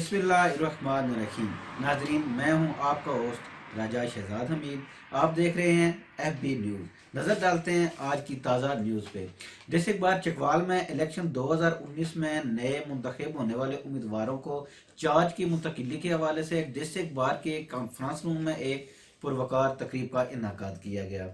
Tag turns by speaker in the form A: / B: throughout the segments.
A: बिस्मिल्लाहिर्रहमानिर्रहीम। नाजरीन, मैं हूं आपका होस्ट राजा शहजाद हमीद। आप देख रहे हैं FB न्यूज़। नज़र डालते हैं आज की ताज़ा न्यूज़ पे। डिस्ट्रिक्ट बार चकवाल में इलेक्शन 2019 में नए मुंतखब होने वाले उम्मीदवारों को चार्ज की मुंतकिली के हवाले से डिस्ट्रिक्ट बार के कॉन्फ्रेंस रूम में एक पुरवकार तकरीब का इनकाद किया गया।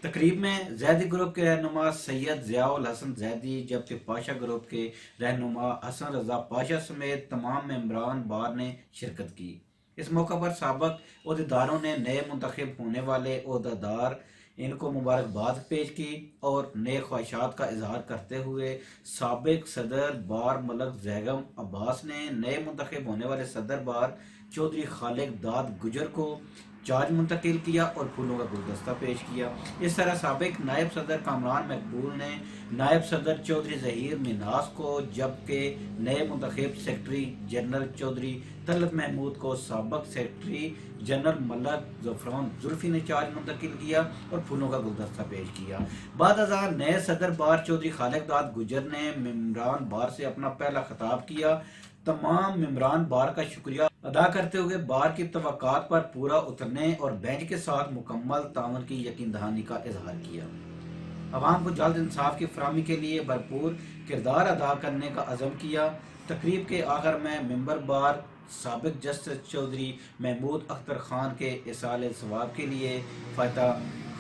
A: तकरीब में जैदी ग्रुप के रहनुमा सैयद ज़ियाउल हसन जैदी, जबकि पाशा ग्रुप के रहनुमा हसन रजा पाशा समेत तमाम मेंबरान बार ने शिरकत की। इस मौका पर साबक अहदेदारों ने नए मुंतखब होने वाले अहदेदार इनको मुबारकबाद पेश की और नए ख्वाहिशात का इजहार करते हुए साबिक सदर बार मलक जैगम अब्बास ने नए मुंतखब होने वाले सदर बार चौधरी खालिद दाद गुजर को चार्ज मुंतकिल किया और फूलों का गुलदस्ता पेश किया। इस तरह साबिक नायब सदर कामरान मकबूल ने नायब सदर चौधरी जहीर मिनास को, जबकि नए मुंतखब सेक्रेटरी जनरल चौधरी तलत महमूद को साबिक सेक्रेटरी जनरल मलक जफरान जुल्फी ने चार्ज मुंतकिल किया और फूलों का गुलदस्ता पेश किया। बाद अज़ां नए सदर बार चौधरी खालिद दाद गुजर ने मेम्बरान बार से अपना पहला खिताब किया। तमाम मेम्बरान बार का शुक्रिया अदा करते हुए बार की तवक्कात पर पूरा उतरने और बेंच के साथ मुकम्मल ताउन की यकीन दहानी का इजहार किया। अवाम को जल्द इंसाफ की फराहमी के लिए भरपूर किरदार अदा करने का अज़म किया। तकरीब के आखिर में मेंबर बार साबिक जस्टिस चौधरी महमूद अख्तर खान के इसाले सवाब के लिए फतह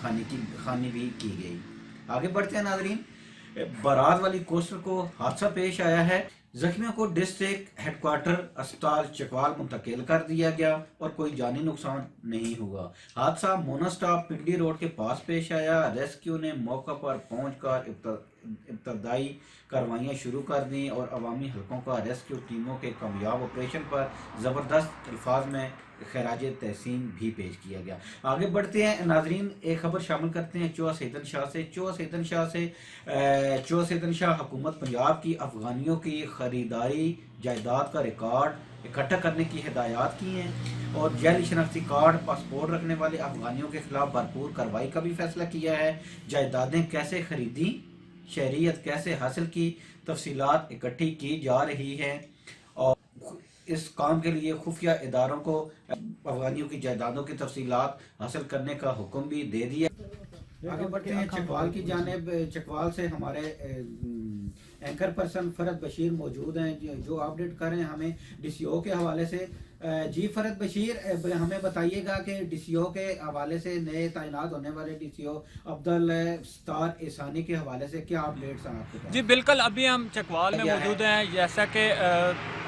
A: खानी भी की गई। आगे बढ़ते हैं नाजरीन। बारात वाली कोस्टर को हादसा पेश आया है। जख्मियों को डिस्ट्रिक्ट हेडक्वार्टर अस्पताल चकवाल मुंतकिल कर दिया गया और कोई जानी नुकसान नहीं हुआ। हादसा मोना स्टॉप पिंडी रोड के पास पेश आया। रेस्क्यू ने मौका पर पहुंचकर इब्तदाई कार्रवाइयाँ शुरू कर दी और अवामी हलकों का रेस्क्यू टीमों के कामयाब ऑपरेशन पर ज़बरदस्त अल्फाज में खराज तहसीन भी पेश किया गया। आगे बढ़ते हैं नाजरीन, एक खबर शामिल करते हैं चौहा सैयदन शाह हुकूमत पंजाब की अफगानियों की खरीदारी जायदाद का रिकॉर्ड इकट्ठा करने की हिदायत की हैं और जैली शनाख्ती कार्ड पासपोर्ट रखने वाले अफगानियों के खिलाफ भरपूर कार्रवाई का भी फैसला किया है। जायदादें कैसे खरीदी, शहरियत कैसे हासिल की, तफसीलात इकट्ठी की जा रही हैं और इस काम के लिए खुफिया इदारों को अफगानियों की जायदादों की तफसीलात हासिल करने का हुक्म भी दे दिया। आगे बढ़ते हैं चकवाल की जानिब। चकवाल से हमारे एंकर पर्सन फरद बशीर मौजूद हैं जो अपडेट कर रहे हैं हमें DCO के हवाले से। जी फरद बशीर, हमें बताइएगा कि DCO के हवाले से नए तैनात होने वाले DCO अब्दुल सत्तार एहसानी के हवाले से क्या अपडेट्स हैं आपके पास?
B: जी बिल्कुल, अभी हम चकवाल में मौजूद हैं। जैसा कि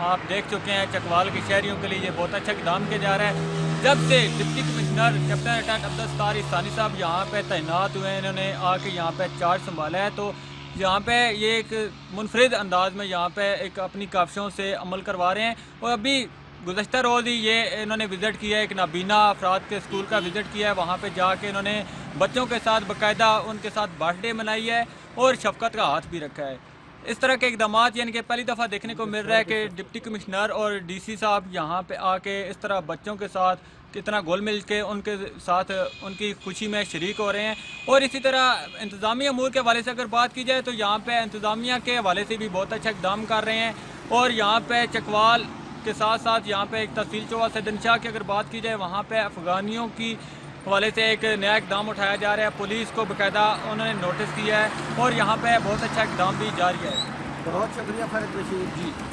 B: आप देख चुके हैं, चकवाल के शहरियों के लिए ये बहुत अच्छा इकदाम किया जा रहा है। जब से deputy commissioner captain retired Abdul Sattar Ehsani साहब यहाँ पे तैनात हुए हैं, इन्होंने आके यहाँ पे चार्ज संभाला है, तो यहाँ पे ये एक मुनफरिद अंदाज में यहाँ पे एक अपनी काविशों से अमल करवा रहे हैं। और अभी गुज़श्ता रोज़ ही ये इन्होंने विज़िट किया है, एक नाबीना अफराद के स्कूल का विज़िट किया है। वहाँ पे जाके इन्होंने बच्चों के साथ बाकायदा उनके साथ बर्थडे मनाई है और शफकत का हाथ भी रखा है। इस तरह के इकदाम यानी कि पहली दफ़ा देखने को मिल रहा है कि डिप्टी कमिश्नर और DC साहब यहाँ पे आके इस तरह बच्चों के साथ कितना घुल मिल के उनके साथ उनकी खुशी में शरीक हो रहे हैं। और इसी तरह इंतज़ामी अमूर के हवाले से अगर बात की जाए तो यहाँ पे इंतज़ामिया के हवाले से भी बहुत अच्छा इकदाम कर रहे हैं। और यहाँ पे चकवाल के साथ साथ यहाँ पे एक तहसील चौहा सैयदन शाह की अगर बात की जाए, वहाँ पे अफगानियों की हवाले से एक नया इकदाम उठाया जा रहा है। पुलिस को बाकायदा उन्होंने नोटिस किया है और यहाँ पे बहुत अच्छा इकदाम भी जारी है।
A: बहुत शुक्रिया फरद बशीर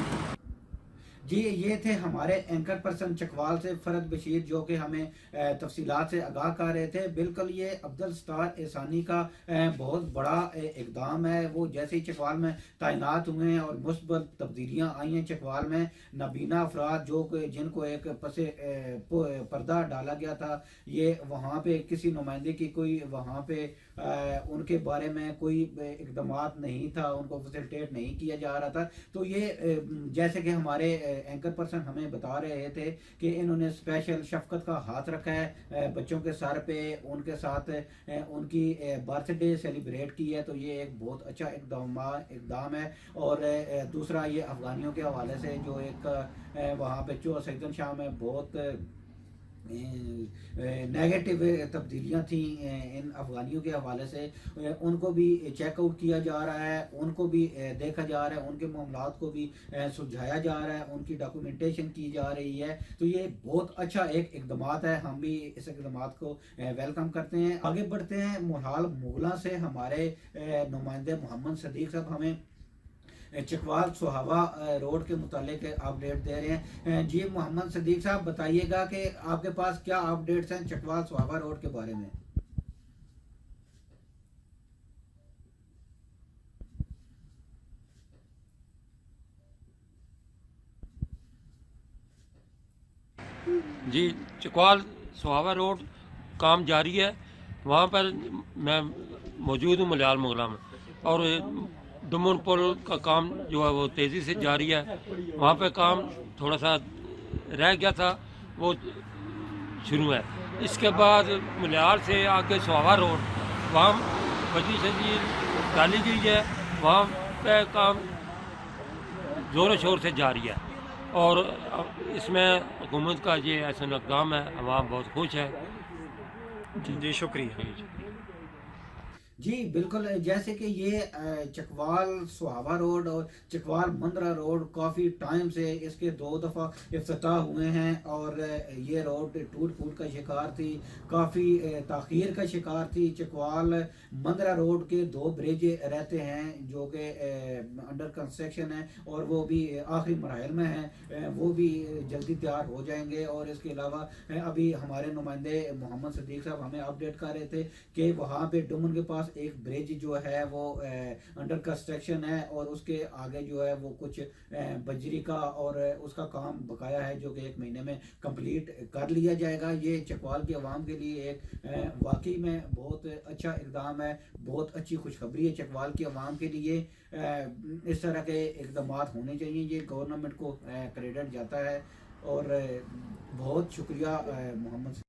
A: जी, ये थे हमारे एंकर पर्सन चकवाल से फरद बशीर जो कि हमें तफसीलात से आगाह कर रहे थे। बिल्कुल ये अब्दुल सत्तार एहसानी का बहुत बड़ा इकदाम है। वो जैसे ही चकवाल में तैनात हुए हैं और मुस्बत तब्दीलियाँ आई हैं चकवाल में, नाबीना अफराद जो जिनको एक पसे पर्दा डाला गया था, ये वहाँ पे किसी नुमाइंदे की कोई वहाँ पे उनके बारे में कोई इकदाम नहीं था, उनको फैसिलिटेट नहीं किया जा रहा था। तो ये जैसे कि हमारे एंकर पर्सन हमें बता रहे थे कि इन्होंने स्पेशल शफकत का हाथ रखा है बच्चों के सर पे, उनके साथ उनकी बर्थडे सेलिब्रेट की है। तो ये एक बहुत अच्छा इकदाम है। और दूसरा ये अफगानियों के हवाले से जो एक वहाँ पे चौहा सैयदन शाह में बहुत नेगेटिव तब्दीलियाँ थी इन अफ़गानियों के हवाले से, उनको भी चेकआउट किया जा रहा है, उनको भी देखा जा रहा है, उनके मामलात को भी सुलझाया जा रहा है, उनकी डॉक्यूमेंटेशन की जा रही है। तो ये बहुत अच्छा एक इकदाम है, हम भी इस इकदाम को वेलकम करते हैं। आगे बढ़ते हैं, मुहाल मुगला से हमारे नुमाइंदे मोहम्मद सदीक साहब हमें चकवाल सुहावा रोड के मुतालिक अपडेट दे रहे हैं। जी मोहम्मद सदीक साहब, बताइएगा कि आपके पास क्या अपडेट्स हैं चकवाल सुहावा रोड के बारे में।
C: जी, चकवाल सुहावा रोड काम जारी है। वहाँ पर मैं मौजूद हूँ मलयाल मुगला में, और डुमन पुल का काम जो है वो तेज़ी से जारी है। वहाँ पे काम थोड़ा सा रह गया था, वो शुरू है। इसके बाद मलयाल से आगे सुहावा रोड, वहाँ बजी सजी डाली गई है, वहाँ पे काम ज़ोर शोर से जारी है। और इसमें हुकूमत का ये ऐसा इक़दाम है, अवाम बहुत खुश है।
D: जी शुक्रिया।
A: जी बिल्कुल, जैसे कि ये चकवाल सुहावा रोड और चकवाल मंदरा रोड काफ़ी टाइम से इसके 2 दफ़ा इफ्तिताह हुए हैं, और ये रोड टूट फूट का शिकार थी, काफ़ी ताख़ीर का शिकार थी। चकवाल मंदरा रोड के 2 ब्रिज रहते हैं जो कि अंडर कंस्ट्रक्शन है, और वो भी आखिरी मराहल में हैं, वो भी जल्दी तैयार हो जाएंगे। और इसके अलावा अभी हमारे नुमाइंदे मोहम्मद सदीक साहब हमें अपडेट कर रहे थे कि वहाँ पे डुमन के पास एक ब्रिज जो है वो अंडर कंस्ट्रक्शन है, और उसके आगे जो है वो कुछ बजरी का और उसका काम बकाया है, जो कि 1 महीने में कंप्लीट कर लिया जाएगा। ये चकवाल की आवाम के लिए एक वाकई में बहुत अच्छा इकदाम है, बहुत अच्छी खुशखबरी है चकवाल की आवाम के लिए। इस तरह के इकदाम होने चाहिए, ये गवर्नमेंट को क्रेडिट जाता है। और बहुत शुक्रिया मोहम्मद।